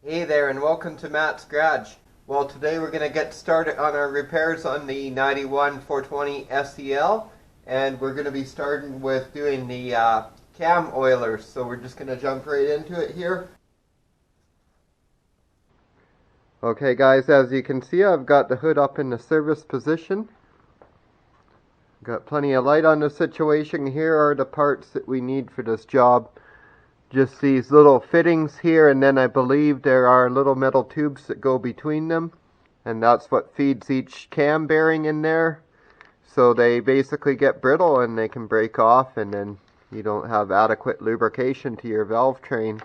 Hey there and welcome to Matt's Garage. Well, today we're going to get started on our repairs on the 91 420 SEL, and we're going to be starting with doing the cam oilers. So we're just going to jump right into it here. Okay guys, as you can see, I've got the hood up in the service position. Got plenty of light on the situation. Here are the parts that we need for this job. Just these little fittings here, and then I believe there are little metal tubes that go between them, and that's what feeds each cam bearing in there. So they basically get brittle and they can break off, and then you don't have adequate lubrication to your valve train.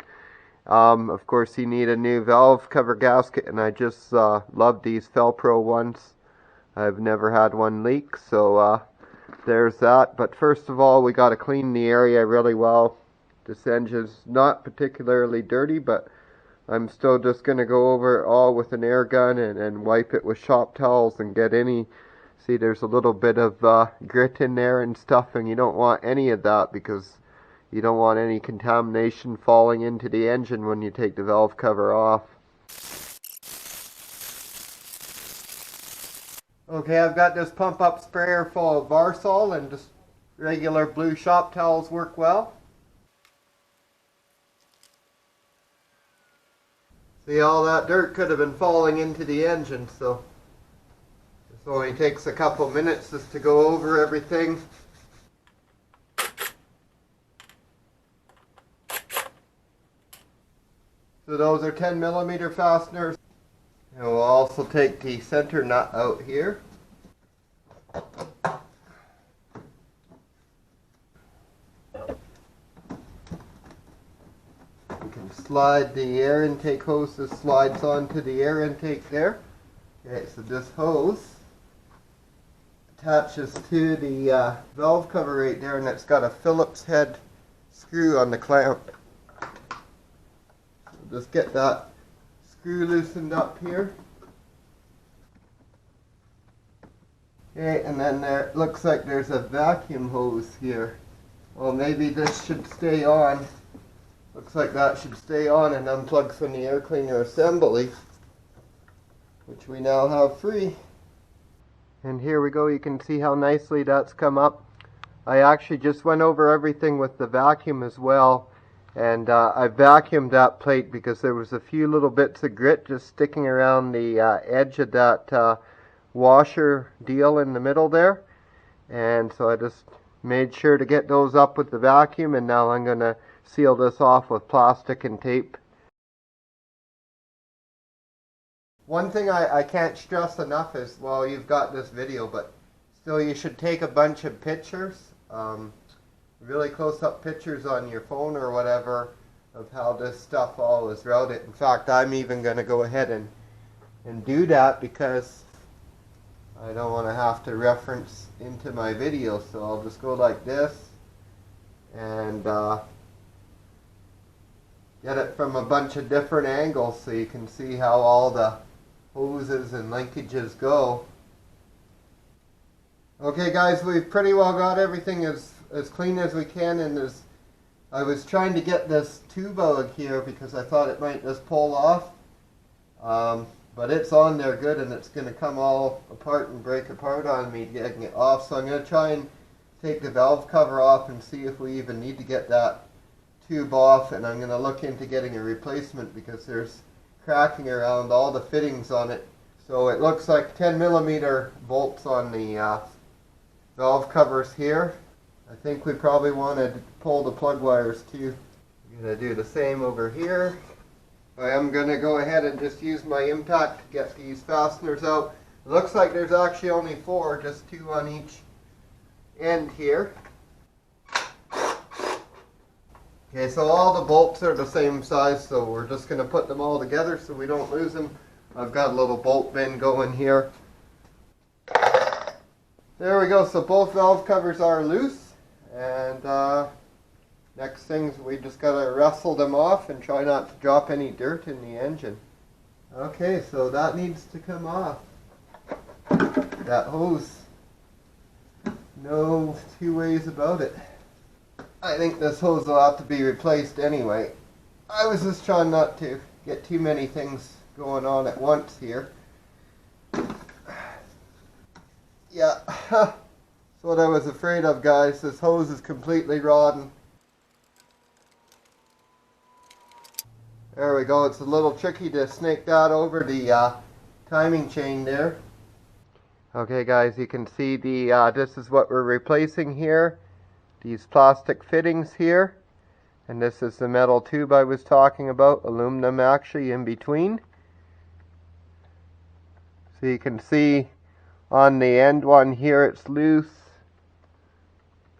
Of course you need a new valve cover gasket, and I just love these Felpro ones. I've never had one leak, so there's that. But first of all, we got to clean the area really well. This engine's not particularly dirty, but I'm still just going to go over it all with an air gun and wipe it with shop towels and get any. See, there's a little bit of grit in there and stuff, and you don't want any of that because you don't want any contamination falling into the engine when you take the valve cover off. Okay, I've got this pump up sprayer full of Varsol, and just regular blue shop towels work well. See, all that dirt could have been falling into the engine, so this only takes a couple minutes just to go over everything. So those are 10mm fasteners. And we'll also take the center nut out here. You can slide the air intake hose. This slides onto the air intake there. Okay, so this hose attaches to the valve cover right there, and it's got a Phillips head screw on the clamp. Just get that screw loosened up here. Okay, and then there looks like there's a vacuum hose here. Well, maybe this should stay on. Looks like that should stay on and unplug from the air cleaner assembly, which we now have free. And here we go. You can see how nicely that's come up. I actually just went over everything with the vacuum as well. And I vacuumed that plate because there was a few little bits of grit just sticking around the edge of that washer deal in the middle there. And so I just made sure to get those up with the vacuum, and now I'm going to seal this off with plastic and tape. One thing I can't stress enough is, well, you've got this video, but still you should take a bunch of pictures. Really close-up pictures on your phone or whatever of how this stuff all is routed. In fact, I'm even going to go ahead and do that because I don't want to have to reference into my video. So I'll just go like this and get it from a bunch of different angles so you can see how all the hoses and linkages go. Okay guys, we've pretty well got everything as clean as we can, and I was trying to get this tube out here because I thought it might just pull off, but it's on there good, and it's going to come all apart and break apart on me getting it off. So I'm going to try and take the valve cover off and see if we even need to get that tube off, and I'm going to look into getting a replacement because there's cracking around all the fittings on it. So it looks like 10mm bolts on the valve covers here. I think we probably want to pull the plug wires too. I'm going to do the same over here. I am going to go ahead and just use my impact to get these fasteners out. It looks like there's actually only 4, just 2 on each end here. Okay, so all the bolts are the same size, so we're just going to put them all together so we don't lose them. I've got a little bolt bin going here. There we go, so both valve covers are loose. And next things, we just got to wrestle them off and try not to drop any dirt in the engine. Okay, so that needs to come off. That hose. No two ways about it. I think this hose will have to be replaced anyway. I was just trying not to. get too many things going on at once here. Yeah, that's what I was afraid of, guys. This hose is completely rotten. There we go. It's a little tricky to snake that over the timing chain there. Okay, guys, you can see this is what we're replacing here. These plastic fittings here. And this is the metal tube I was talking about, aluminum actually in between. So you can see on the end one here it's loose.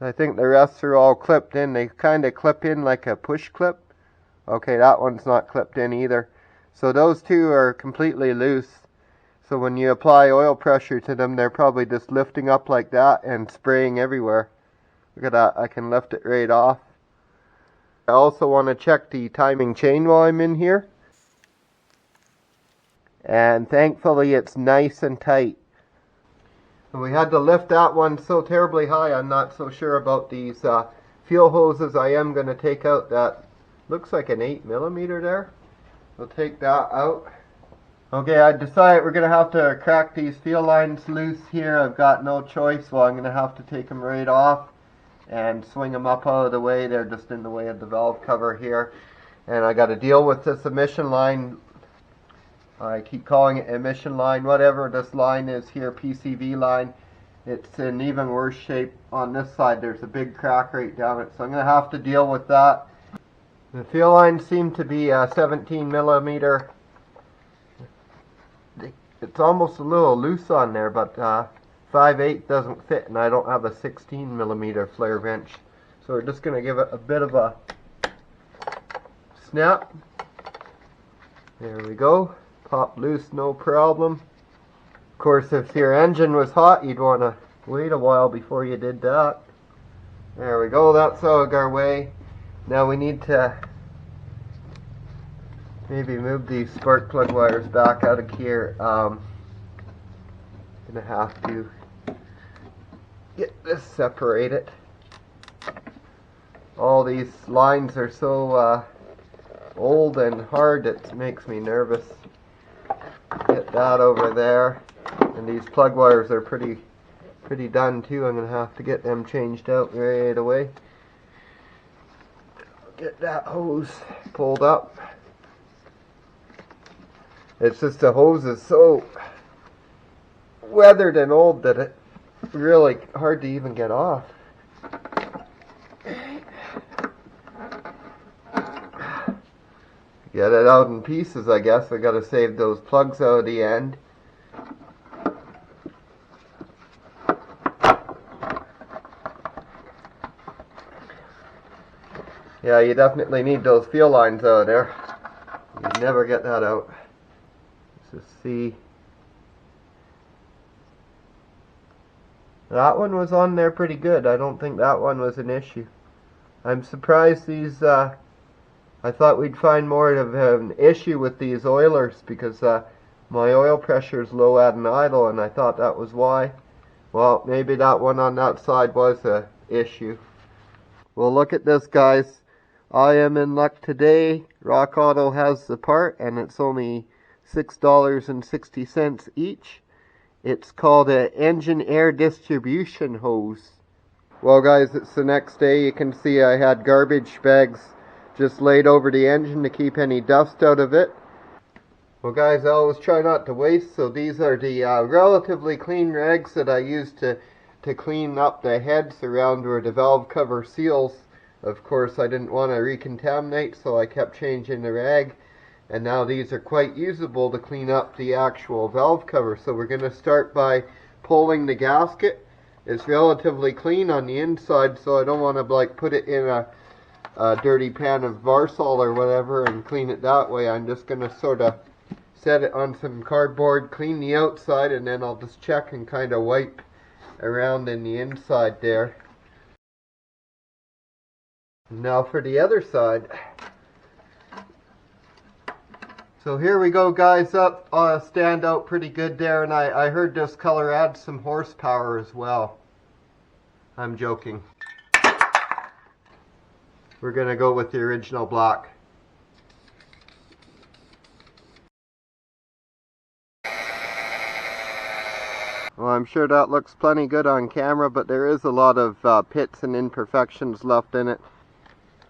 I think the rest are all clipped in. They kind of clip in like a push clip. Okay, that one's not clipped in either. So those two are completely loose. So when you apply oil pressure to them, they're probably just lifting up like that and spraying everywhere. Look at that, I can lift it right off. I also want to check the timing chain while I'm in here. And thankfully it's nice and tight. And we had to lift that one so terribly high, I'm not so sure about these fuel hoses. I am going to take out that, looks like an 8mm there. We'll take that out. Okay, I decided we're going to have to crack these fuel lines loose here. I've got no choice, so I'm going to have to take them right off and swing them up out of the way. They're just in the way of the valve cover here. And I got to deal with this emission line. I keep calling it emission line, whatever this line is here, PCV line. It's in even worse shape on this side. There's a big crack right down it, so I'm going to have to deal with that. The fuel lines seem to be 17mm. It's almost a little loose on there, but 5/8 doesn't fit, and I don't have a 16mm flare wrench. So we're just going to give it a bit of a snap. There we go. Pop loose, no problem. Of course, if your engine was hot, you'd want to wait a while before you did that. There we go. That's out of our way. Now we need to maybe move these spark plug wires back out of here. Gonna have to get this separated. All these lines are so old and hard, it makes me nervous. Get that over there. And these plug wires are pretty done too. I'm gonna have to get them changed out right away. Get that hose pulled up. It's just the hose is so weathered and old that it's really hard to even get off. Get it out in pieces, I guess. I gotta save those plugs out of the end. Yeah, you definitely need those fuel lines out of there. You never get that out. Let's just see. That one was on there pretty good. I don't think that one was an issue. I'm surprised these, I thought we'd find more of an issue with these oilers because my oil pressure is low at an idle, and I thought that was why. Well, maybe that one on that side was an issue. Well, look at this, guys. I am in luck today. Rock Auto has the part, and it's only $6.60 each. It's called an engine air distribution hose. Well, guys, it's the next day. You can see I had garbage bags just laid over the engine to keep any dust out of it. Well, guys, I always try not to waste, so these are the relatively clean rags that I use to clean up the heads around where the valve cover seals. Of course, I didn't want to recontaminate, so I kept changing the rag. And now these are quite usable to clean up the actual valve cover. So we're going to start by pulling the gasket. It's relatively clean on the inside, so I don't want to like put it in a dirty pan of Varsol or whatever and clean it that way. I'm just going to sort of set it on some cardboard, clean the outside, and then I'll just check and kind of wipe around in the inside there. Now for the other side. So here we go, guys. Up stand out pretty good there, and I heard this color adds some horsepower as well. I'm joking. We're gonna go with the original black. Well, I'm sure that looks plenty good on camera, but there is a lot of pits and imperfections left in it.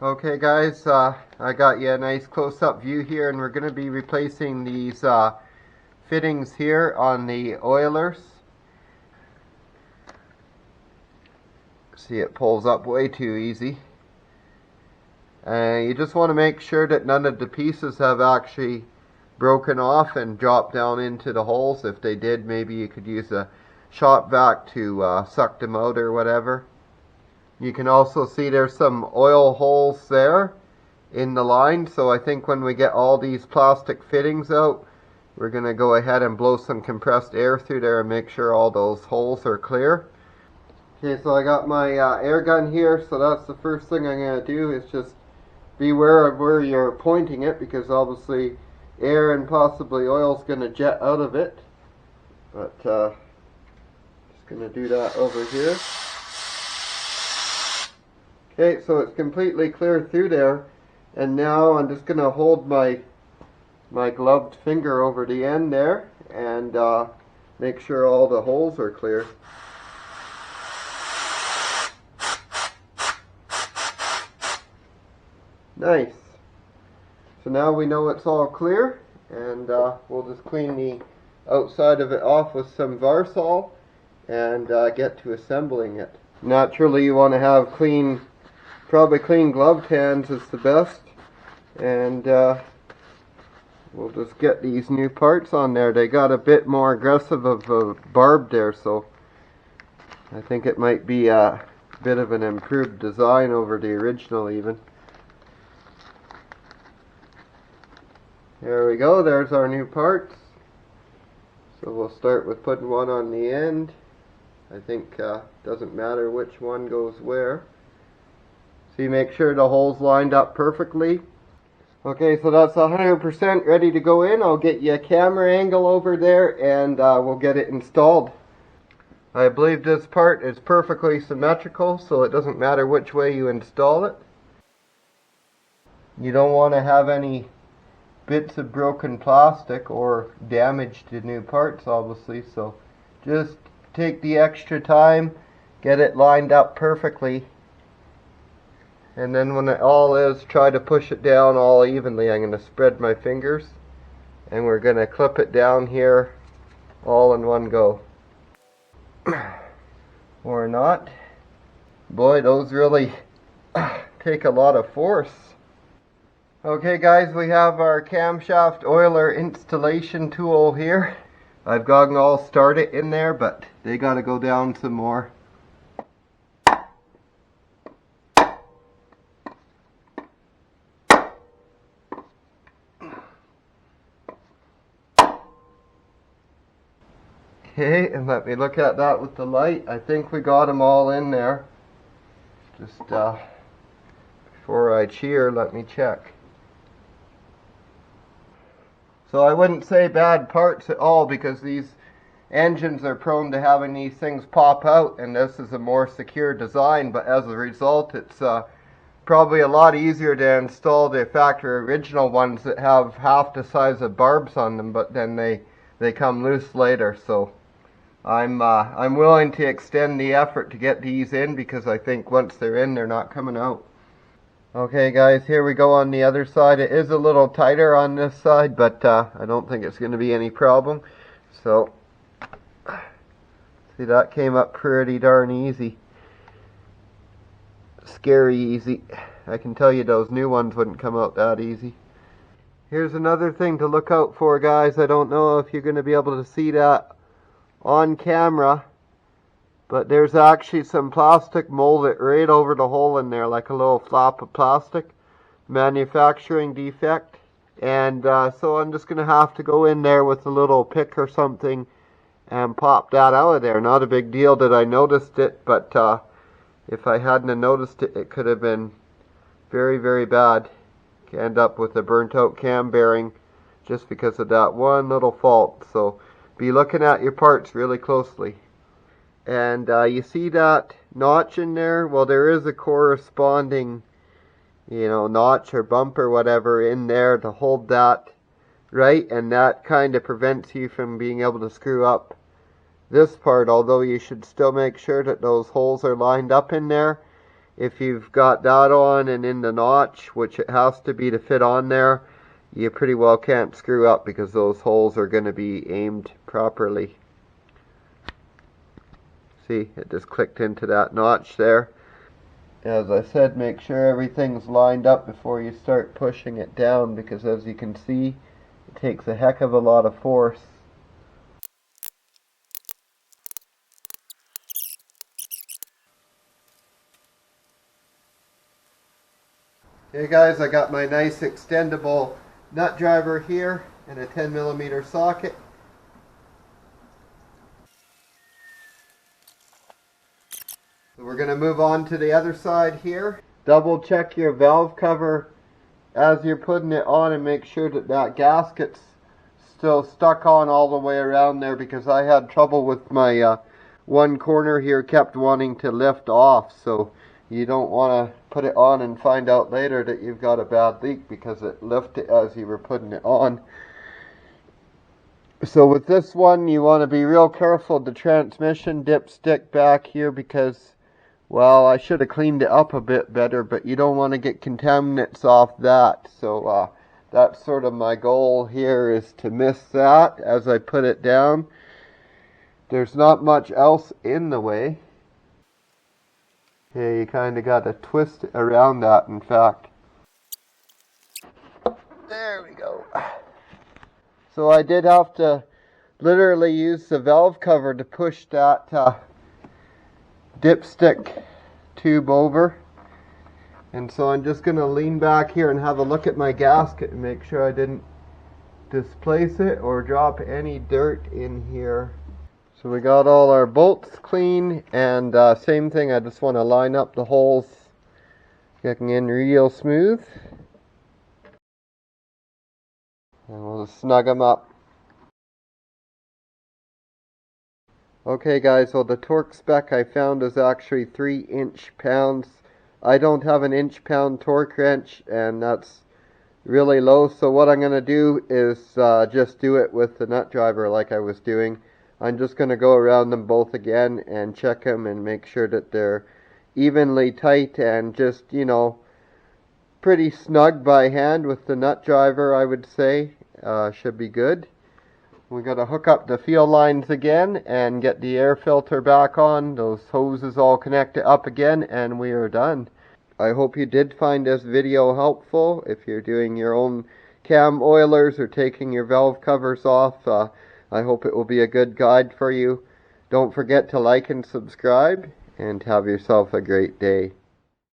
Okay guys, I got you a nice close-up view here, and we're going to be replacing these fittings here on the oilers. See, it pulls up way too easy. You just want to make sure that none of the pieces have actually broken off and dropped down into the holes. If they did, maybe you could use a shop vac to suck them out or whatever. You can also see there's some oil holes there in the line, so I think when we get all these plastic fittings out, we're going to go ahead and blow some compressed air through there and make sure all those holes are clear. Okay, so I got my air gun here, so that's the first thing I'm going to do, is just beware of where you're pointing it, because obviously air and possibly oil is going to jet out of it. But just going to do that over here. Okay, so it's completely clear through there, and now I'm just going to hold my gloved finger over the end there and make sure all the holes are clear. Nice. So now we know it's all clear, and we'll just clean the outside of it off with some Varsol and get to assembling it. Naturally, you want to have probably clean gloved hands is the best, and we'll just get these new parts on there. They got a bit more aggressive of a barb there, so I think it might be a bit of an improved design over the original even. There we go, there's our new parts. So we'll start with putting one on the end. I think doesn't matter which one goes where. So you make sure the hole's lined up perfectly. Okay, so that's 100% ready to go in. I'll get you a camera angle over there, and we'll get it installed. I believe this part is perfectly symmetrical, so it doesn't matter which way you install it. You don't want to have any bits of broken plastic or damage to new parts, obviously, so just take the extra time, get it lined up perfectly, and then when it all is, try to push it down all evenly. I'm going to spread my fingers, and we're going to clip it down here all in one go. Or not. Boy, those really take a lot of force. Okay guys, we have our camshaft oiler installation tool here. I've got them all started in there, but they got to go down some more. Okay, and let me look at that with the light. I think we got them all in there. Just before I cheer, let me check. So I wouldn't say bad parts at all, because these engines are prone to having these things pop out, and this is a more secure design, but as a result it's probably a lot easier to install the factory original ones that have half the size of barbs on them, but then they come loose later. So I'm willing to extend the effort to get these in, because I think once they're in, they're not coming out. Okay guys, here we go on the other side. It is a little tighter on this side, but I don't think it's going to be any problem. So, see, that came up pretty darn easy. Scary easy. I can tell you those new ones wouldn't come out that easy. Here's another thing to look out for, guys. I don't know if you're going to be able to see that on camera, but there's actually some plastic molded right over the hole in there, like a little flap of plastic. Manufacturing defect. And so I'm just going to have to go in there with a little pick or something and pop that out of there. Not a big deal that I noticed it, but if I hadn't noticed it, it could have been very, very bad. You end up with a burnt out cam bearing just because of that one little fault. So be looking at your parts really closely. And you see that notch in there? Well, there is a corresponding, notch or bump or whatever in there to hold that right, and that kind of prevents you from being able to screw up this part, although you should still make sure that those holes are lined up in there. If you've got that on and in the notch, which it has to be to fit on there, you pretty well can't screw up because those holes are going to be aimed properly. See, it just clicked into that notch there. As I said, make sure everything's lined up before you start pushing it down, because as you can see, it takes a heck of a lot of force. Hey guys, I got my nice extendable nut driver here in a 10mm socket. So we're going to move on to the other side here. Double check your valve cover as you're putting it on and make sure that that gasket's still stuck on all the way around there, because I had trouble with my one corner here kept wanting to lift off. So you don't want to put it on and find out later that you've got a bad leak because it lifted as you were putting it on. So with this one, you want to be real careful. The transmission dipstick back here, because, well, I should have cleaned it up a bit better, but you don't want to get contaminants off that. So that's sort of my goal here, is to miss that as I put it down. There's not much else in the way. Yeah, you kind of got to twist around that, in fact. There we go. So I did have to literally use the valve cover to push that dipstick tube over. And so I'm just going to lean back here and have a look at my gasket and make sure I didn't displace it or drop any dirt in here. So we got all our bolts clean, and same thing, I just want to line up the holes, getting in real smooth. And we'll just snug them up. Okay guys, so the torque spec I found is actually 3 inch-pounds. I don't have an inch-pound torque wrench, and that's really low, so what I'm going to do is just do it with the nut driver like I was doing. I'm just going to go around them both again and check them and make sure that they're evenly tight and just, you know, pretty snug by hand with the nut driver, I would say. Should be good. We got to hook up the field lines again and get the air filter back on. Those hoses all connected up again, and we are done. I hope you did find this video helpful. If you're doing your own cam oilers or taking your valve covers off, I hope it will be a good guide for you. Don't forget to like and subscribe, and have yourself a great day.